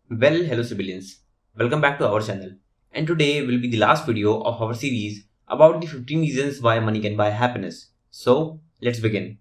Hello civilians. Welcome back to our channel. And today will be the last video of our series about the 15 reasons why money can buy happiness. So, let's begin.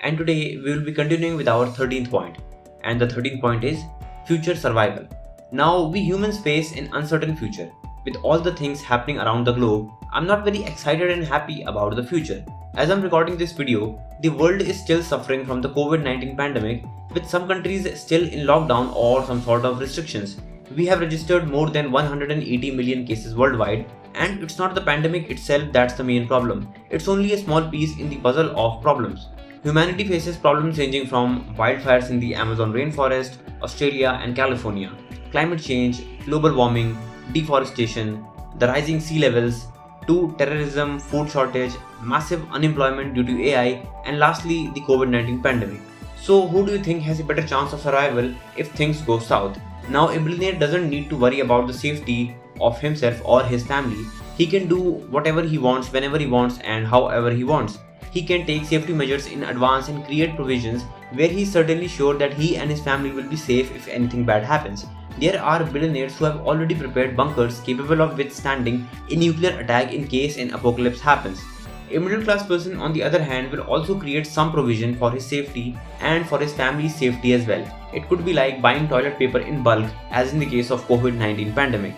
And today we will be continuing with our 13th point. And the 13th point is future survival. Now, we humans face an uncertain future. With all the things happening around the globe, I'm not very excited and happy about the future. As I'm recording this video, the world is still suffering from the COVID-19 pandemic, with some countries still in lockdown or some sort of restrictions. We have registered more than 180 million cases worldwide, and it's not the pandemic itself that's the main problem. It's only a small piece in the puzzle of problems. Humanity faces problems ranging from wildfires in the Amazon rainforest, Australia, and California, climate change, global warming, deforestation, the rising sea levels, to terrorism, food shortage, massive unemployment due to AI, and lastly, the COVID-19 pandemic. So, who do you think has a better chance of survival if things go south? Now, a billionaire doesn't need to worry about the safety of himself or his family. He can do whatever he wants, whenever he wants, and however he wants. He can take safety measures in advance and create provisions where he is certainly sure that he and his family will be safe if anything bad happens. There are billionaires who have already prepared bunkers capable of withstanding a nuclear attack in case an apocalypse happens. A middle class person, on the other hand, will also create some provision for his safety and for his family's safety as well. It could be like buying toilet paper in bulk, as in the case of COVID-19 pandemic.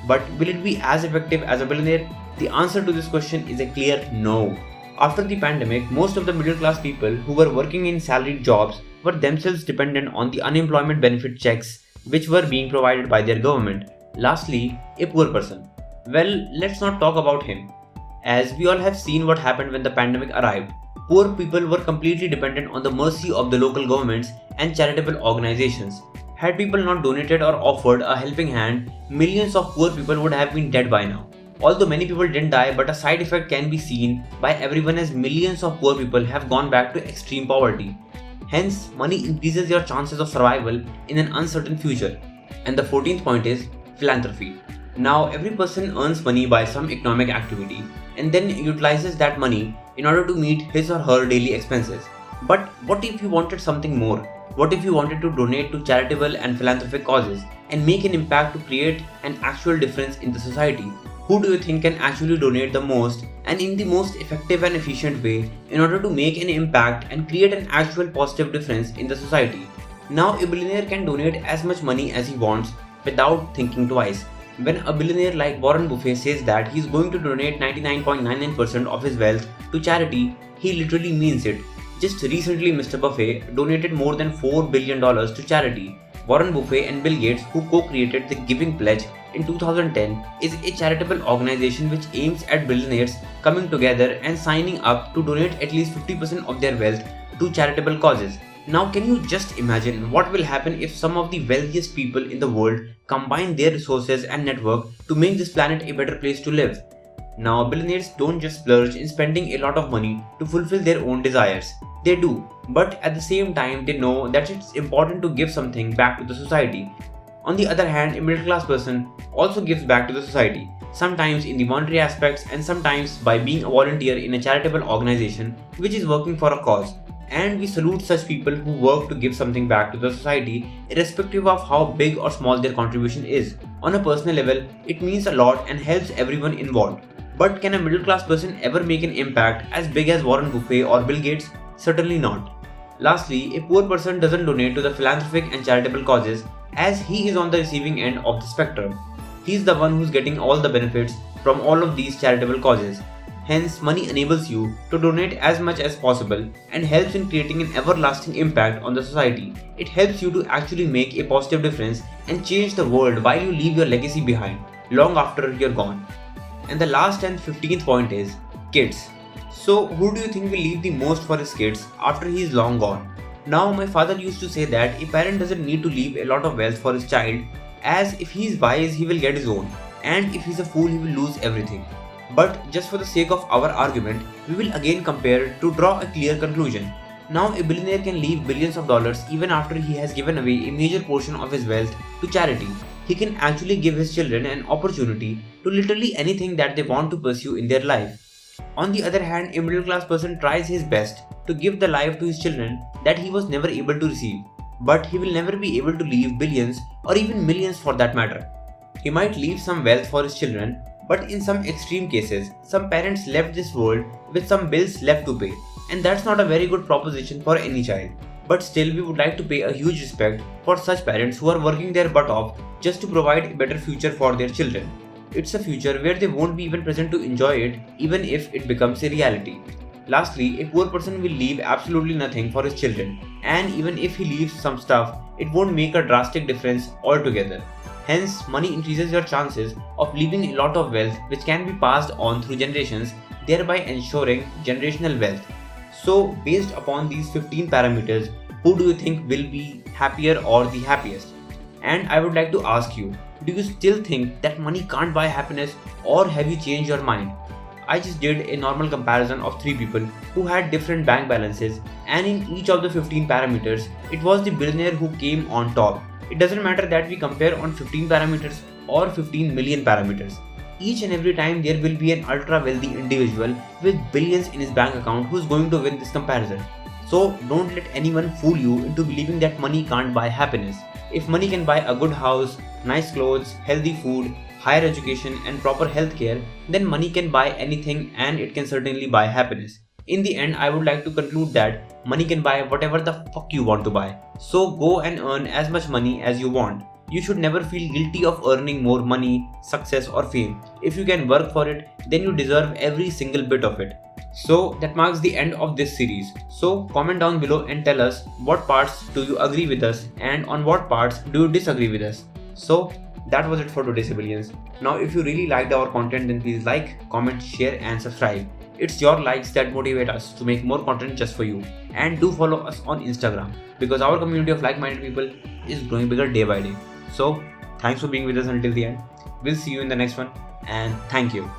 But will it be as effective as a billionaire? The answer to this question is a clear no. After the pandemic, most of the middle class people who were working in salaried jobs were themselves dependent on the unemployment benefit checks which were being provided by their government. Lastly, a poor person. Well, let's not talk about him. As we all have seen what happened when the pandemic arrived, poor people were completely dependent on the mercy of the local governments and charitable organizations. Had people not donated or offered a helping hand, millions of poor people would have been dead by now. Although many people didn't die, but a side effect can be seen by everyone as millions of poor people have gone back to extreme poverty. Hence, money increases your chances of survival in an uncertain future. And the 14th point is philanthropy. Now, every person earns money by some economic activity and then utilizes that money in order to meet his or her daily expenses. But what if you wanted something more? What if you wanted to donate to charitable and philanthropic causes and make an impact to create an actual difference in the society? Who do you think can actually donate the most and in the most effective and efficient way in order to make an impact and create an actual positive difference in the society? Now, a billionaire can donate as much money as he wants without thinking twice. When a billionaire like Warren Buffett says that he is going to donate 99.99% of his wealth to charity, he literally means it. Just recently, Mr. Buffett donated more than $4 billion to charity. Warren Buffett and Bill Gates, who co-created the Giving Pledge in 2010, is a charitable organization which aims at billionaires coming together and signing up to donate at least 50% of their wealth to charitable causes. Now, can you just imagine what will happen if some of the wealthiest people in the world combine their resources and network to make this planet a better place to live? Now, billionaires don't just splurge in spending a lot of money to fulfill their own desires. They do, but at the same time, they know that it's important to give something back to the society. On the other hand, a middle class person also gives back to the society, sometimes in the monetary aspects and sometimes by being a volunteer in a charitable organization which is working for a cause. And we salute such people who work to give something back to the society, irrespective of how big or small their contribution is. On a personal level, it means a lot and helps everyone involved. But can a middle class person ever make an impact as big as Warren Buffett or Bill Gates? Certainly not. Lastly, a poor person doesn't donate to the philanthropic and charitable causes as he is on the receiving end of the spectrum. He's the one who's getting all the benefits from all of these charitable causes. Hence, money enables you to donate as much as possible and helps in creating an everlasting impact on the society. It helps you to actually make a positive difference and change the world while you leave your legacy behind, long after you're gone. And the last and 15th point is kids. So, who do you think will leave the most for his kids after he is long gone? Now, my father used to say that a parent doesn't need to leave a lot of wealth for his child, as if he is wise, he will get his own, and if he's a fool, he will lose everything. But just for the sake of our argument, we will again compare to draw a clear conclusion. Now a billionaire can leave billions of dollars even after he has given away a major portion of his wealth to charity. He can actually give his children an opportunity to literally anything that they want to pursue in their life. On the other hand, a middle class person tries his best to give the life to his children that he was never able to receive, but he will never be able to leave billions or even millions for that matter. He might leave some wealth for his children, but in some extreme cases, some parents left this world with some bills left to pay, and that's not a very good proposition for any child. But still, we would like to pay a huge respect for such parents who are working their butt off just to provide a better future for their children. It's a future where they won't be even present to enjoy it, even if it becomes a reality. Lastly, a poor person will leave absolutely nothing for his children, and even if he leaves some stuff, it won't make a drastic difference altogether. Hence, money increases your chances of leaving a lot of wealth which can be passed on through generations, thereby ensuring generational wealth. So, based upon these 15 parameters, who do you think will be happier or the happiest? And I would like to ask you, do you still think that money can't buy happiness, or have you changed your mind? I just did a normal comparison of 3 people who had different bank balances, and in each of the 15 parameters, it was the billionaire who came on top. It doesn't matter that we compare on 15 parameters or 15 million parameters. Each and every time there will be an ultra wealthy individual with billions in his bank account who's going to win this comparison. So don't let anyone fool you into believing that money can't buy happiness. If money can buy a good house, nice clothes, healthy food, higher education and proper healthcare, then money can buy anything and it can certainly buy happiness. In the end, I would like to conclude that money can buy whatever the fuck you want to buy. So go and earn as much money as you want. You should never feel guilty of earning more money, success or fame. If you can work for it, then you deserve every single bit of it. So that marks the end of this series. So comment down below and tell us what parts do you agree with us and on what parts do you disagree with us. So that was it for today's CiBillions. Now if you really liked our content, then please like, comment, share and subscribe. It's your likes that motivate us to make more content just for you. And do follow us on Instagram because our community of like-minded people is growing bigger day by day. So thanks for being with us until the end. We'll see you in the next one and thank you.